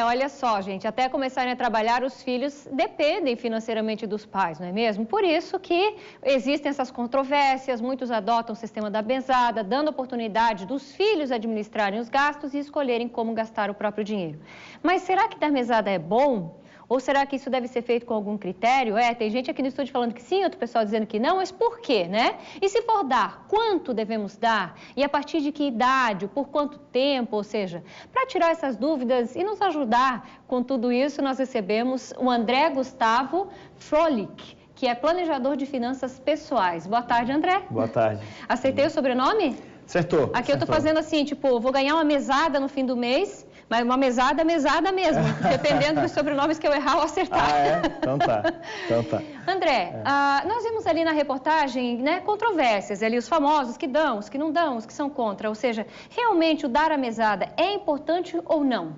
Olha só, gente, até começarem a trabalhar, os filhos dependem financeiramente dos pais, não é mesmo? Por isso que existem essas controvérsias, muitos adotam o sistema da mesada, dando oportunidade dos filhos administrarem os gastos e escolherem como gastar o próprio dinheiro. Mas será que dar mesada é bom? Ou será que isso deve ser feito com algum critério? Tem gente aqui no estúdio falando que sim, outro pessoal dizendo que não, mas por quê, né? E se for dar, quanto devemos dar? E a partir de que idade? Por quanto tempo? Ou seja, para tirar essas dúvidas e nos ajudar com tudo isso, nós recebemos o André Gustavo Frolik, que é planejador de finanças pessoais. Boa tarde, André. Boa tarde. Aceitei o sobrenome? Acertou. Aqui eu estou fazendo assim, tipo, vou ganhar uma mesada no fim do mês, mas uma mesada mesmo, dependendo dos sobrenomes que eu errar ou acertar. Então tá. André, nós vimos ali na reportagem, né, controvérsias, ali os famosos que dão, os que não dão, os que são contra. Ou seja, realmente o dar a mesada é importante ou não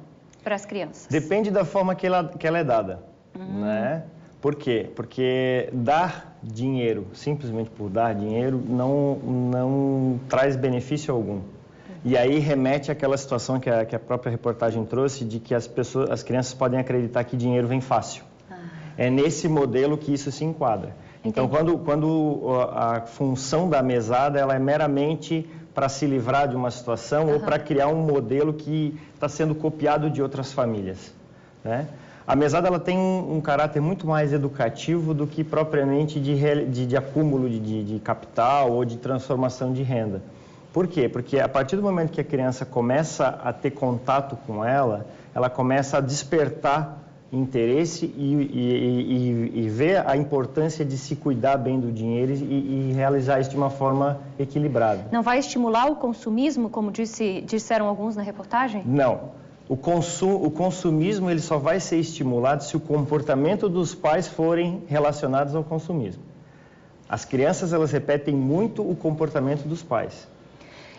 para as crianças? Depende da forma que ela é dada, né? Por quê? Porque dar dinheiro, simplesmente por dar dinheiro, não traz benefício algum. E aí remete àquela situação que a própria reportagem trouxe, de que as crianças podem acreditar que dinheiro vem fácil. É nesse modelo que isso se enquadra. Então, quando a função da mesada ela é meramente para se livrar de uma situação ou para criar um modelo que está sendo copiado de outras famílias, né? A mesada ela tem um caráter muito mais educativo do que propriamente de acúmulo de capital ou de transformação de renda. Por quê? Porque a partir do momento que a criança começa a ter contato com ela começa a despertar interesse e ver a importância de se cuidar bem do dinheiro e realizar isso de uma forma equilibrada. Não vai estimular o consumismo, como disseram alguns na reportagem? Não. O consumismo ele só vai ser estimulado se o comportamento dos pais forem relacionados ao consumismo. As crianças elas repetem muito o comportamento dos pais.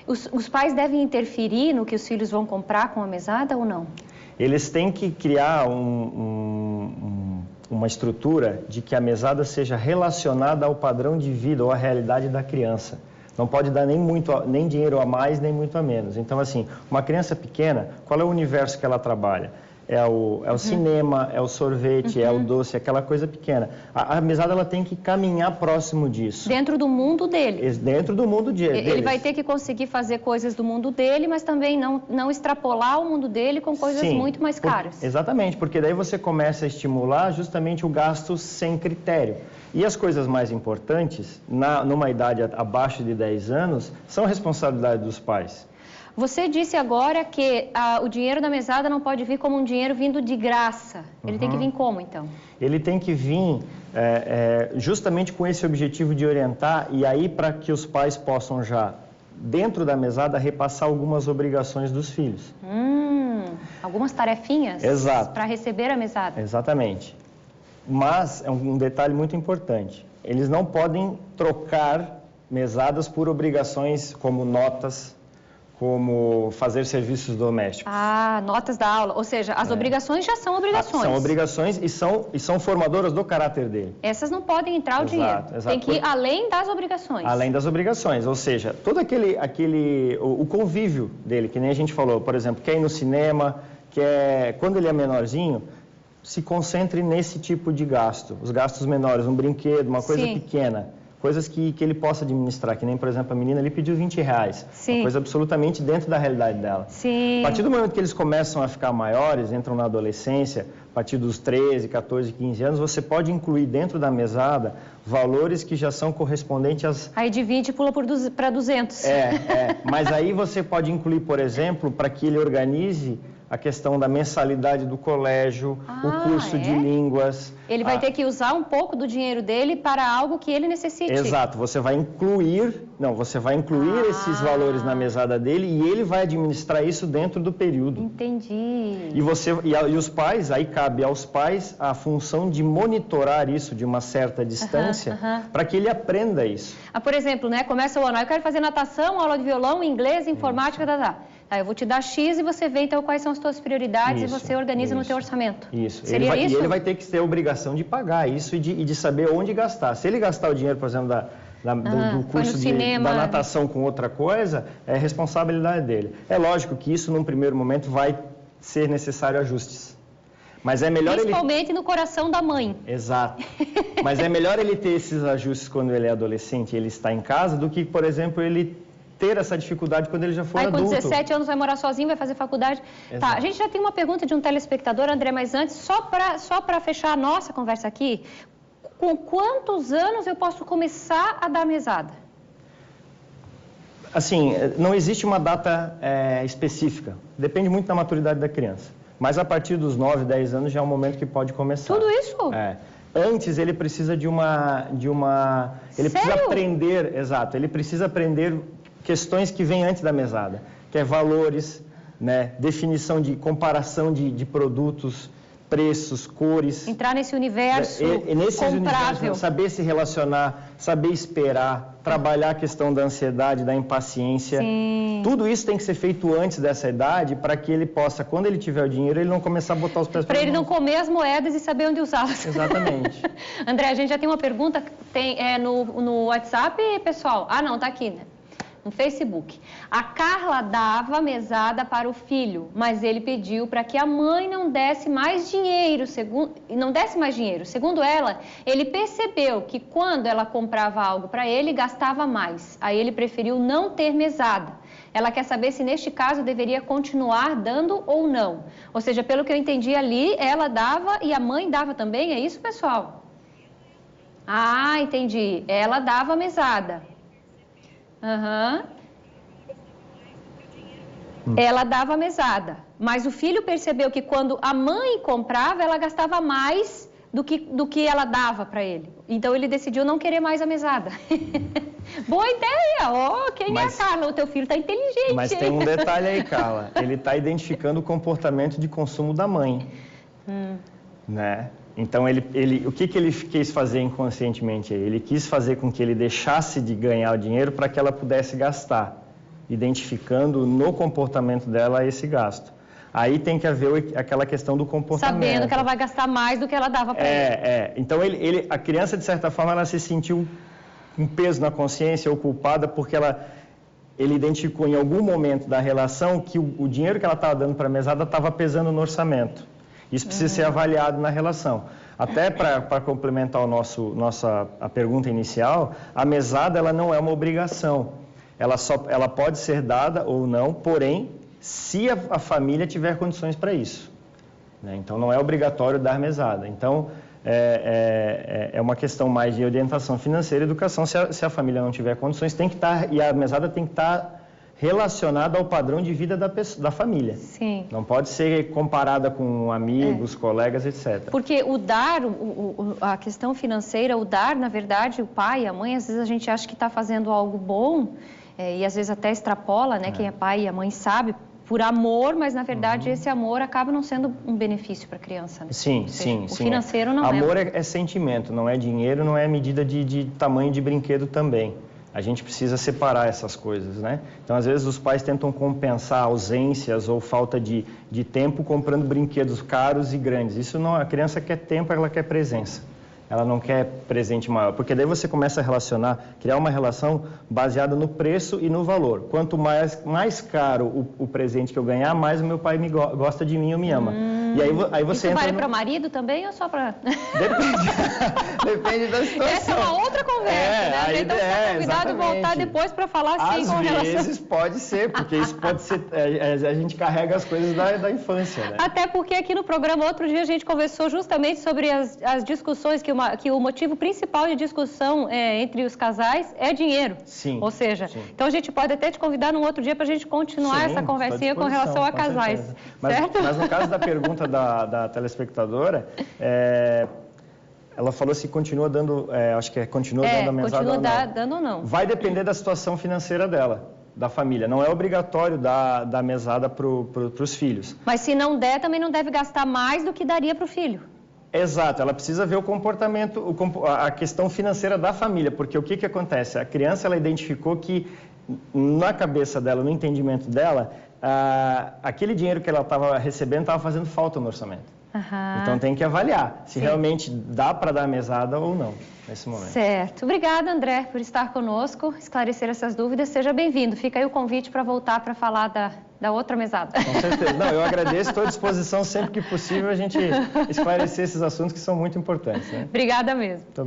Os pais devem interferir no que os filhos vão comprar com a mesada ou não? Eles têm que criar uma estrutura de que a mesada seja relacionada ao padrão de vida ou à realidade da criança. Não pode dar nem dinheiro a mais, nem muito a menos. Então, assim, uma criança pequena, qual é o universo que ela trabalha? É o cinema, é o sorvete, é o doce, aquela coisa pequena. A mesada ela tem que caminhar próximo disso. Dentro do mundo dele. Dentro do mundo deles. Ele vai ter que conseguir fazer coisas do mundo dele, mas também não extrapolar o mundo dele com coisas muito mais caras. Exatamente, porque daí você começa a estimular justamente o gasto sem critério. E as coisas mais importantes, numa idade abaixo de 10 anos, são responsabilidade dos pais. Você disse agora que o dinheiro da mesada não pode vir como um dinheiro vindo de graça. Ele tem que vir como, então? Ele tem que vir justamente com esse objetivo de orientar e aí para que os pais possam já, dentro da mesada, repassar algumas obrigações dos filhos. Algumas tarefinhas? Exato. Para receber a mesada? Exatamente. Mas é um detalhe muito importante. Eles não podem trocar mesadas por obrigações como notas, como fazer serviços domésticos. Notas da aula. Ou seja, as obrigações já são obrigações. São obrigações e são formadoras do caráter dele. Essas não podem entrar o dinheiro. Exato. Tem que ir além das obrigações. Além das obrigações. Ou seja, todo o convívio dele, que nem a gente falou, por exemplo, quer ir no cinema, quando ele é menorzinho, se concentre nesse tipo de gasto. Os gastos menores, um brinquedo, uma coisa pequena. Coisas que ele possa administrar, que nem, por exemplo, a menina ali pediu R$20. Uma coisa absolutamente dentro da realidade dela. A partir do momento que eles começam a ficar maiores, entram na adolescência, a partir dos 13, 14, 15 anos, você pode incluir dentro da mesada valores que já são correspondentes às... Aí de 20 pula para 200. Mas aí você pode incluir, por exemplo, para que ele organize a questão da mensalidade do colégio, o curso de línguas. Ele vai ter que usar um pouco do dinheiro dele para algo que ele necessite. Exato, você vai incluir esses valores na mesada dele e ele vai administrar isso dentro do período. Entendi. E os pais, aí cabe aos pais a função de monitorar isso de uma certa distância para que ele aprenda isso. Por exemplo, né, começa o ano, eu quero fazer natação, aula de violão, inglês, informática, eu vou te dar X e você vê então quais são as suas prioridades e você organiza no teu orçamento. Isso. Seria isso? E ele vai ter que ter a obrigação de pagar isso e de saber onde gastar. Se ele gastar o dinheiro, por exemplo, do curso da natação com outra coisa, é responsabilidade dele. É lógico que isso, num primeiro momento, vai ser necessário ajustes. Mas é melhor principalmente no coração da mãe. Exato. Mas é melhor ele ter esses ajustes quando ele é adolescente e ele está em casa do que, por exemplo, ele ter essa dificuldade quando ele já for adulto. Aí com 17 anos vai morar sozinho, vai fazer faculdade. Exato. Tá, a gente já tem uma pergunta de um telespectador, André, mas antes, só para fechar a nossa conversa aqui, com quantos anos eu posso começar a dar mesada? Assim, não existe uma data específica. Depende muito da maturidade da criança. Mas a partir dos 9, 10 anos já é um momento que pode começar. Tudo isso? Antes ele precisa ele Sério? precisa aprender, exato, ele precisa aprender questões que vêm antes da mesada, que é valores, né, definição de comparação de produtos, preços, cores. Entrar nesse universo comprável. Saber se relacionar, saber esperar, trabalhar a questão da ansiedade, da impaciência. Sim. Tudo isso tem que ser feito antes dessa idade para que ele possa, quando ele tiver o dinheiro, ele não começar a botar os pés para ele não comer as moedas e saber onde usá-las. Exatamente. André, a gente já tem uma pergunta no WhatsApp, pessoal. Ah, não, tá aqui, né? No Facebook. A Carla dava mesada para o filho, mas ele pediu para que a mãe não desse mais dinheiro. Segundo ela, ele percebeu que quando ela comprava algo para ele, gastava mais. Aí ele preferiu não ter mesada. Ela quer saber se neste caso deveria continuar dando ou não. Ou seja, pelo que eu entendi ali, ela dava e a mãe dava também, é isso, pessoal? Ah, entendi. Ela dava mesada. Ela dava mesada, mas o filho percebeu que quando a mãe comprava, ela gastava mais do que ela dava para ele. Então ele decidiu não querer mais a mesada. Boa ideia! Quem é a Carla? O teu filho está inteligente. Mas tem um detalhe aí, Carla. Ele está identificando o comportamento de consumo da mãe. Né? Então, o que ele quis fazer inconscientemente? Ele quis fazer com que ele deixasse de ganhar o dinheiro para que ela pudesse gastar, identificando no comportamento dela esse gasto. Aí tem que haver aquela questão do comportamento. Sabendo que ela vai gastar mais do que ela dava para ele. Então, a criança, de certa forma, ela se sentiu um peso na consciência ou culpada porque ele identificou em algum momento da relação que o dinheiro que ela estava dando para a mesada estava pesando no orçamento. Isso precisa ser avaliado na relação. Até para complementar a pergunta inicial, a mesada ela não é uma obrigação. Ela pode ser dada ou não, porém, se a família tiver condições para isso. Né? Então, não é obrigatório dar mesada. Então, é uma questão mais de orientação financeira e educação. Se a família não tiver condições, tem que estar, e a mesada tem que estar relacionada ao padrão de vida da família. Sim. Não pode ser comparada com amigos, colegas, etc. Porque o dar, a questão financeira, o dar, na verdade, o pai e a mãe, às vezes a gente acha que está fazendo algo bom e às vezes até extrapola, né? Quem é pai e a mãe sabe, por amor, mas na verdade esse amor acaba não sendo um benefício para a criança. Né? Sim, o financeiro não é. Amor é sentimento, não é dinheiro, não é medida de tamanho de brinquedo também. A gente precisa separar essas coisas, né? Então, às vezes, os pais tentam compensar ausências ou falta de tempo comprando brinquedos caros e grandes. Isso não, a criança quer tempo, ela quer presença. Ela não quer presente maior, porque daí você começa a criar uma relação baseada no preço e no valor. Quanto mais caro o presente que eu ganhar, mais o meu pai gosta de mim ou me ama. E aí você isso vale para o marido também ou só para... Depende da situação. Essa é uma outra conversa, né? Então, você é convidado a voltar depois para falar assim com relação... Às vezes pode ser, porque isso pode ser... A gente carrega as coisas da infância, né? Até porque aqui no programa, outro dia, a gente conversou justamente sobre as discussões que o motivo principal de discussão entre os casais é dinheiro. Sim. Ou seja, então a gente pode até te convidar num outro dia para a gente continuar essa conversinha com relação a casais. Certo? Mas no caso da pergunta da telespectadora, ela falou se continua dando, acho que continua dando a mesada ou não. Dando ou não. Vai depender da situação financeira dela, da família. Não é obrigatório dar mesada para os filhos. Mas se não der, também não deve gastar mais do que daria para o filho. Exato, ela precisa ver o comportamento, a questão financeira da família, porque o que acontece? A criança, ela identificou que na cabeça dela, no entendimento dela, aquele dinheiro que ela estava recebendo estava fazendo falta no orçamento. Então tem que avaliar se realmente dá para dar mesada ou não nesse momento. Certo. Obrigada, André, por estar conosco, esclarecer essas dúvidas. Seja bem-vindo. Fica aí o convite para voltar para falar da outra mesada. Com certeza. Não, eu agradeço, estou à disposição sempre que possível a gente esclarecer esses assuntos que são muito importantes. Né? Obrigada mesmo.